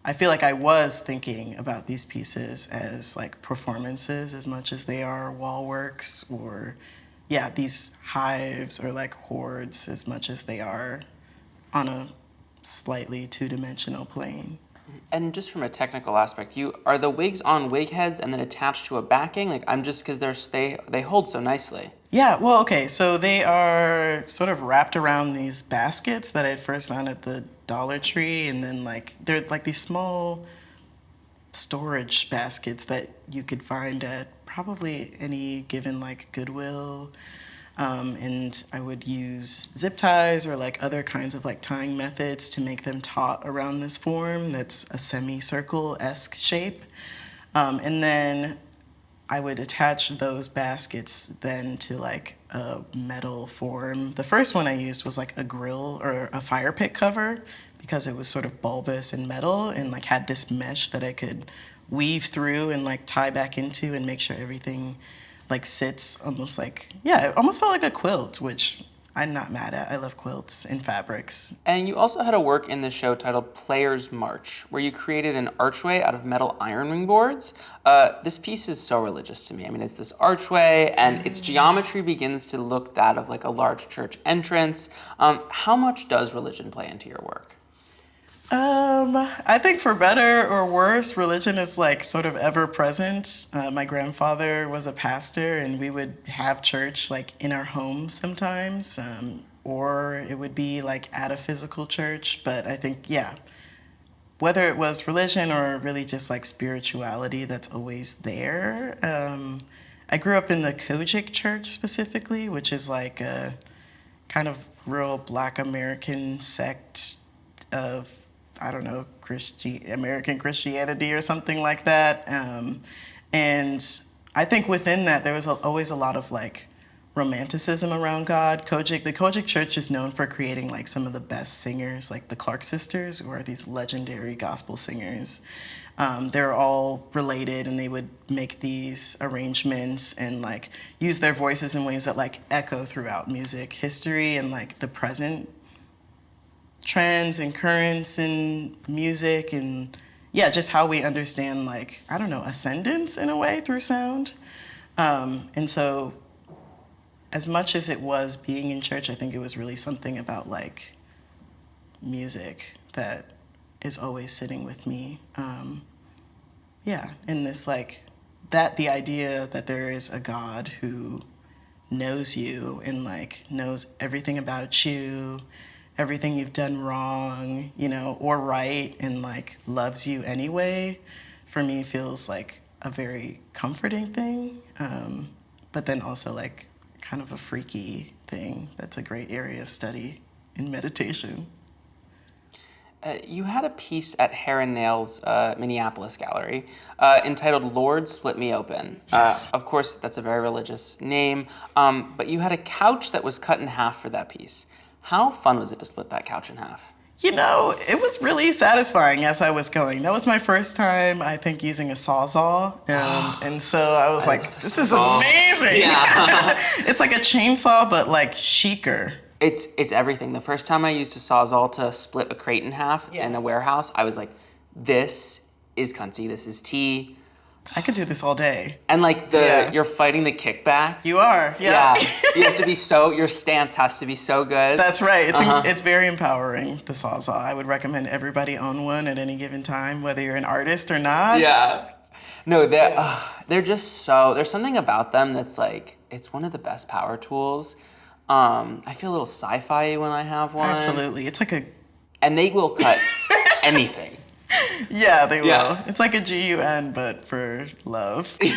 I feel like I was thinking about these pieces as like performances as much as they are wall works, or yeah, these hives or like hordes as much as they are on a slightly two-dimensional plane. And just from a technical aspect, are the wigs on wig heads and then attached to a backing? Like, I'm just, because they hold so nicely. Yeah, well, okay, so they are sort of wrapped around these baskets that I'd first found at the Dollar Tree, and then like they're like these small storage baskets that you could find at probably any given like Goodwill. And I would use zip ties or like other kinds of like tying methods to make them taut around this form that's a semicircle-esque shape. And then I would attach those baskets then to like a metal form. The first one I used was like a grill or a fire pit cover, because it was sort of bulbous and metal and like had this mesh that I could weave through and like tie back into and make sure everything like sits almost like, yeah, it almost felt like a quilt, which I'm not mad at. I love quilts and fabrics. And you also had a work in the show titled Player's March, where you created an archway out of metal iron ring boards. This piece is so religious to me. I mean, it's this archway, and its geometry begins to look that of like a large church entrance. How much does religion play into your work? I think for better or worse, religion is like sort of ever present. My grandfather was a pastor, and we would have church like in our home sometimes, or it would be like at a physical church. But I think, yeah, whether it was religion or really just like spirituality, that's always there. I grew up in the Kojic church specifically, which is like a kind of real Black American sect of, I don't know, American Christianity or something like that. And I think within that, there was always a lot of like romanticism around God. The Kojic Church is known for creating like some of the best singers, like the Clark sisters, who are these legendary gospel singers. They're all related, and they would make these arrangements and like use their voices in ways that like echo throughout music history and like the present trends and currents in music, and yeah, just how we understand like, I don't know, ascendance in a way through sound. And so as much as it was being in church, I think it was really something about like music that is always sitting with me. Yeah, and this like, that the idea that there is a God who knows you and like knows everything about you, everything you've done wrong, you know, or right, and like loves you anyway, for me feels like a very comforting thing. But then also like kind of a freaky thing. That's a great area of study in meditation. You had a piece at Hair and Nails Minneapolis gallery entitled Lord Split Me Open. Yes. Of course, that's a very religious name, but you had a couch that was cut in half for that piece. How fun was it to split that couch in half? You know, it was really satisfying as I was going. That was my first time, I think, using a Sawzall. And so I was like, this is amazing. Yeah. It's like a chainsaw, but like chicer. It's everything. The first time I used a Sawzall to split a crate in half in a warehouse, I was like, this is cunty, this is tea. I could do this all day. And like you're fighting the kickback. You are, yeah. You have to be your stance has to be so good. That's right. It's very empowering, the Sawzall. I would recommend everybody own one at any given time, whether you're an artist or not. Yeah. No, they're just there's something about them that's like, it's one of the best power tools. I feel a little sci-fi when I have one. Absolutely. It's like and they will cut anything. Yeah, they will. It's like a GUN, but for love. The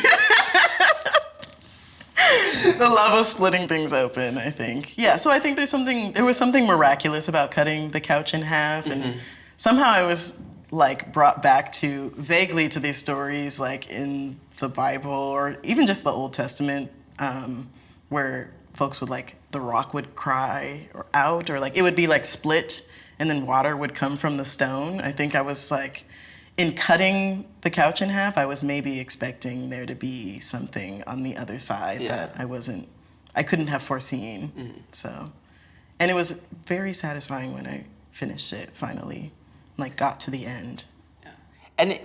love of splitting things open, I think. Yeah, so I think there was something miraculous about cutting the couch in half, and somehow I was like brought back vaguely to these stories like in the Bible or even just the Old Testament, where folks would like, the rock would cry out, or like it would be like split and then water would come from the stone. I think I was like, in cutting the couch in half, I was maybe expecting there to be something on the other side that I couldn't have foreseen. So, and it was very satisfying when I finished it finally, like got to the end. Yeah. And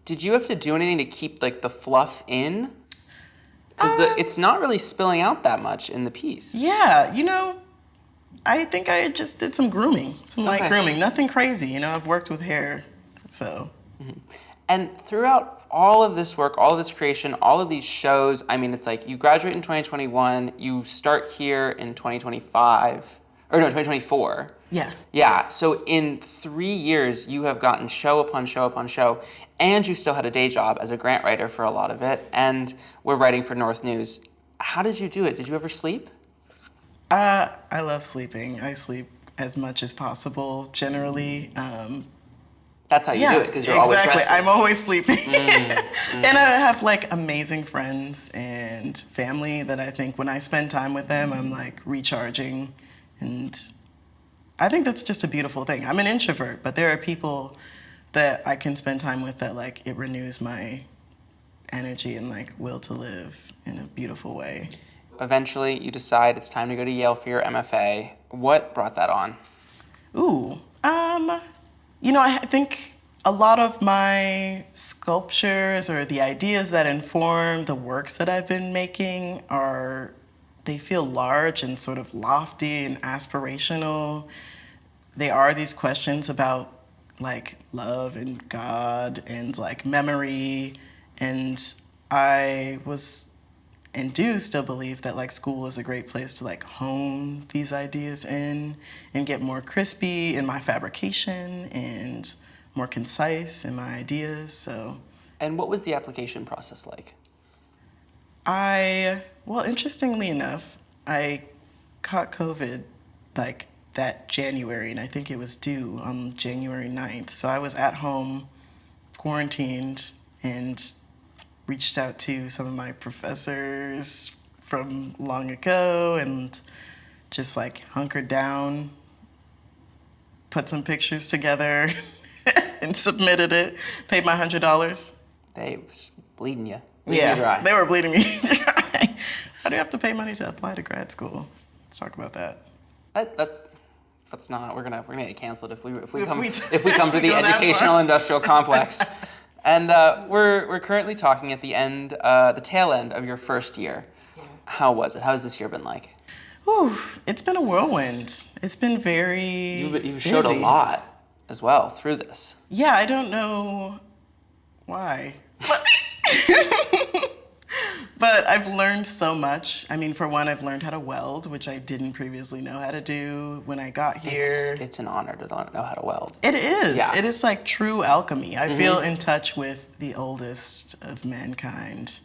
did you have to do anything to keep like the fluff in? Because it's not really spilling out that much in the piece. Yeah, you know, I think I just did some grooming, some light grooming, nothing crazy. You know, I've worked with hair, so. And throughout all of this work, all of this creation, all of these shows, I mean, it's like you graduate in 2021, you start here in 2024. Yeah. Yeah, so in 3 years, you have gotten show upon show upon show, and you still had a day job as a grant writer for a lot of it, and we're writing for North News. How did you do it? Did you ever sleep? I love sleeping. I sleep as much as possible, generally. That's how you do it, because you're always rested. Exactly. I'm always sleeping. And I have like amazing friends and family that I think when I spend time with them, I'm like recharging. And I think that's just a beautiful thing. I'm an introvert, but there are people that I can spend time with that like it renews my energy and like will to live in a beautiful way. Eventually, you decide it's time to go to Yale for your MFA. What brought that on? Ooh, you know, I think a lot of my sculptures or the ideas that inform the works that I've been making they feel large and sort of lofty and aspirational. They are these questions about like love and God and like memory. And I was and do still believe that like school is a great place to like hone these ideas in and get more crispy in my fabrication and more concise in my ideas. So. And what was the application process like? Well, interestingly enough, I caught COVID like that January, and I think it was due on January 9th. So I was at home, quarantined, and reached out to some of my professors from long ago and just like hunkered down, put some pictures together, and submitted it, paid my $100. They was bleeding you. Yeah, they were bleeding me dry. How do you have to pay money to apply to grad school? Let's talk about that. That's not. We're gonna get canceled if we come to the educational industrial complex. And we're currently talking at the tail end of your first year. Yeah. How was it? How has this year been like? Ooh, it's been a whirlwind. It's been very You've showed a lot as well through this. Yeah, I don't know why. But I've learned so much. I mean, for one, I've learned how to weld, which I didn't previously know how to do when I got here. It's an honor to know how to weld. It is. Yeah. It is like true alchemy. I feel in touch with the oldest of mankind.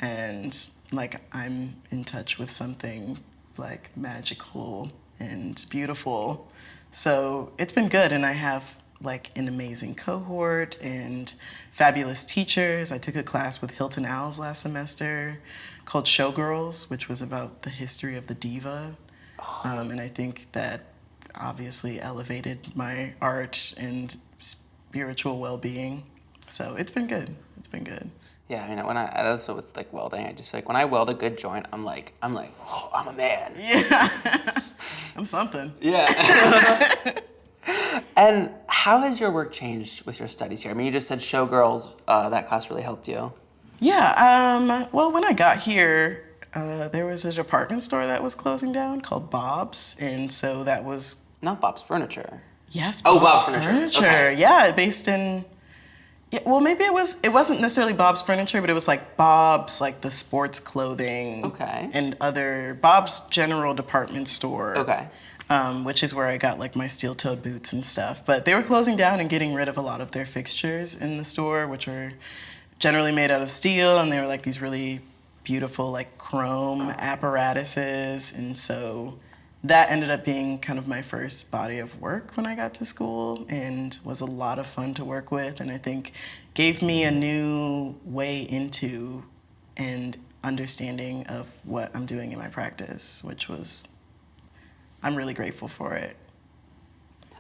and like I'm in touch with something like magical and beautiful. So it's been good, and I have like an amazing cohort and fabulous teachers. I took a class with Hilton Owls last semester called Showgirls, which was about the history of the diva. And I think that obviously elevated my art and spiritual well-being. So it's been good. It's been good. Yeah, I know. When I also with like welding, I just feel like when I weld a good joint, I'm like, oh, I'm a man. Yeah, I'm something. Yeah. And how has your work changed with your studies here? I mean, you just said Showgirls, that class really helped you. Yeah, well, when I got here, there was a department store that was closing down called Bob's, and so that was... Not Bob's Furniture. Yes, Oh, Bob's Bob's Furniture. Okay. Yeah, based in... Yeah, well, maybe it wasn't necessarily Bob's Furniture, but it was like Bob's, like the sports clothing. Okay. And other... Bob's General Department Store. Okay. Which is where I got like my steel-toed boots and stuff. But they were closing down and getting rid of a lot of their fixtures in the store, which were generally made out of steel, and they were like these really beautiful like chrome apparatuses. And so that ended up being kind of my first body of work when I got to school, and was a lot of fun to work with, and I think gave me a new way into and understanding of what I'm doing in my practice, which was... I'm really grateful for it.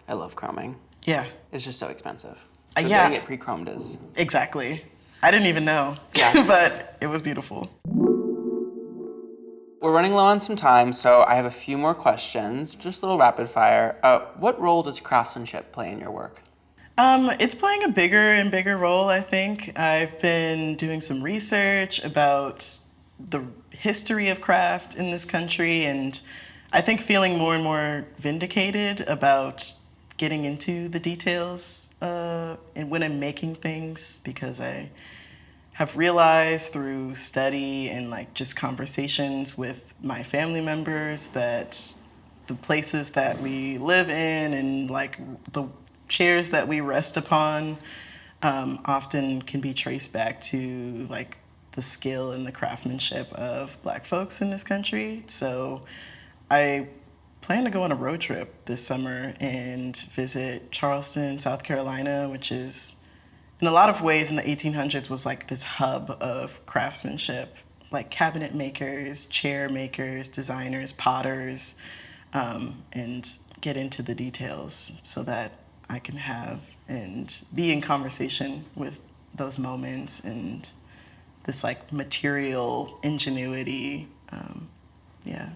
I love chroming. Yeah. It's just so expensive. So Yeah. getting it pre-chromed is... Exactly. I didn't even know. Yeah. But it was beautiful. We're running low on some time, so I have a few more questions, just a little rapid fire. What role does craftsmanship play in your work? It's playing a bigger and bigger role, I think. I've been doing some research about the history of craft in this country, and I think feeling more and more vindicated about getting into the details and when I'm making things, because I have realized through study and like just conversations with my family members that the places that we live in and like the chairs that we rest upon often can be traced back to like the skill and the craftsmanship of Black folks in this country. So I plan to go on a road trip this summer and visit Charleston, South Carolina, which is, in a lot of ways, in the 1800s was like this hub of craftsmanship, like cabinet makers, chair makers, designers, potters, and get into the details so that I can have and be in conversation with those moments and this like material ingenuity. Yeah.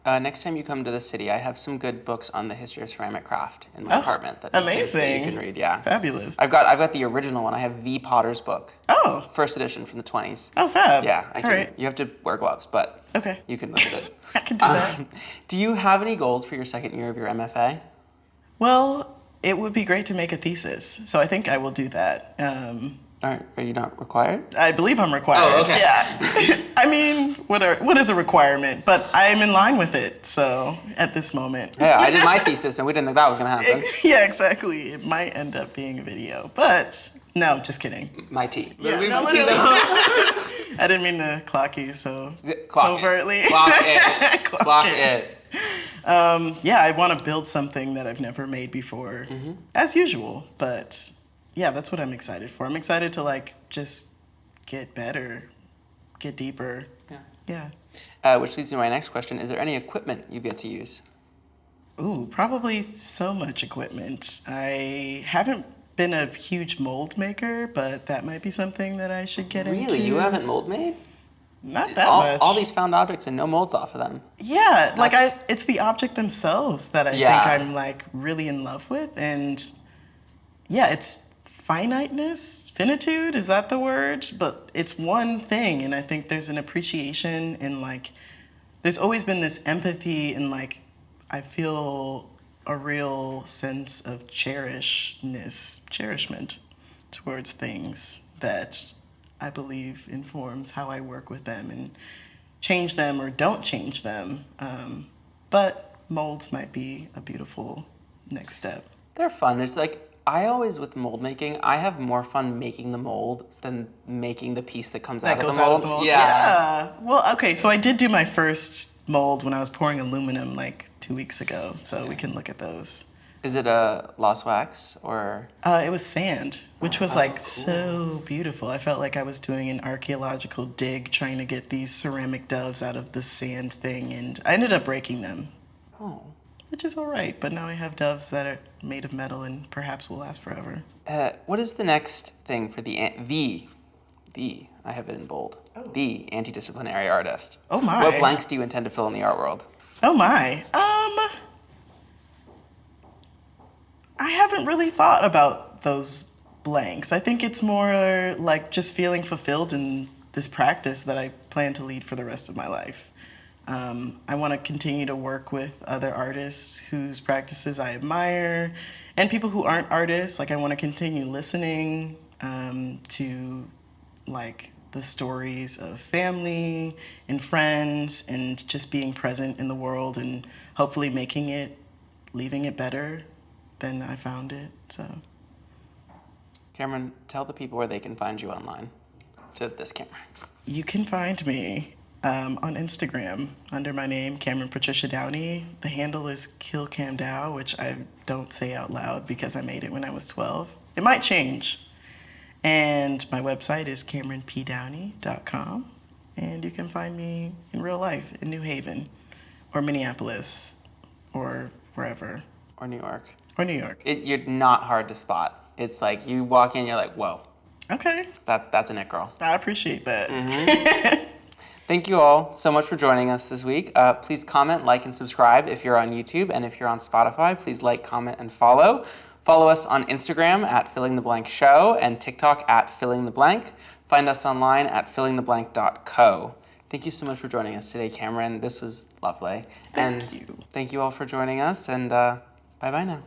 Next time you come to the city, I have some good books on the history of ceramic craft in my apartment that amazing. You can read. Yeah, Fabulous. I've got the original one. I have V. Potter's book. Oh. First edition from the 20s. Oh, fab. Yeah, I can. All right. You have to wear gloves, but Okay. you can look at it. I can do that. Do you have any goals for your second year of your MFA? Well, it would be great to make a thesis, so I think I will do that. Are you not required? I believe I'm required. Oh, okay. Yeah. I mean, what is a requirement? But I am in line with it, so at this moment. Yeah, I did my thesis and we didn't think that was going to happen. Yeah, exactly. It might end up being a video, but no, just kidding. My tea. Yeah, Literally no, my tea, literally. though. I didn't mean to clock you so Clock overtly. It. Clock it. Clock it. Yeah, I want to build something that I've never made before, as usual. But yeah, that's what I'm excited for. I'm excited to like just get better, get deeper. Yeah. Yeah. Which leads to my next question. Is there any equipment you've yet to use? Ooh, probably so much equipment. I haven't been a huge mold maker, but that might be something that I should get into. Really? You haven't mold made? Not that much. All these found objects and no molds off of them. Yeah, like it's the object themselves that I think I'm like really in love with, and yeah, it's finitude, is that the word? But it's one thing, and I think there's an appreciation and like, there's always been this empathy and like, I feel a real sense of cherishment towards things that I believe informs how I work with them and change them or don't change them. But molds might be a beautiful next step. They're fun. There's like, I always, with mold making, I have more fun making the mold than making the piece that comes out That of goes the out mold. of the mold. Yeah. Well, okay, so I did do my first mold when I was pouring aluminum like 2 weeks ago, so we can look at those. Is it a lost wax or? It was sand, which was like so beautiful. I felt like I was doing an archaeological dig trying to get these ceramic doves out of the sand thing, and I ended up breaking them. Oh. Which is all right, but now I have doves that are made of metal and perhaps will last forever. What is the next thing for the I have it in bold, the anti-disciplinary artist? Oh my. What blanks do you intend to fill in the art world? Oh my. I haven't really thought about those blanks. I think it's more like just feeling fulfilled in this practice that I plan to lead for the rest of my life. I want to continue to work with other artists whose practices I admire and people who aren't artists. Like I want to continue listening to like the stories of family and friends and just being present in the world and hopefully leaving it better than I found it. So, Cameron, tell the people where they can find you online to this camera. you can find me on Instagram under my name, Cameron Patricia Downey. The handle is KillCamDow, which I don't say out loud because I made it when I was 12. It might change. And my website is CameronPDowney.com. And you can find me in real life in New Haven or Minneapolis or wherever. Or New York. Or New York. You're not hard to spot. It's like you walk in, you're like, whoa, Okay. that's an it girl. I appreciate that. Thank you all so much for joining us this week. Please comment, like, and subscribe if you're on YouTube, and if you're on Spotify, please like, comment, and follow. Follow us on Instagram at FillingTheBlankShow and TikTok at FillingTheBlank. Find us online at fillingtheblank.co. Thank you so much for joining us today, Cameron. This was lovely. Thank you. Thank you all for joining us, and bye-bye now.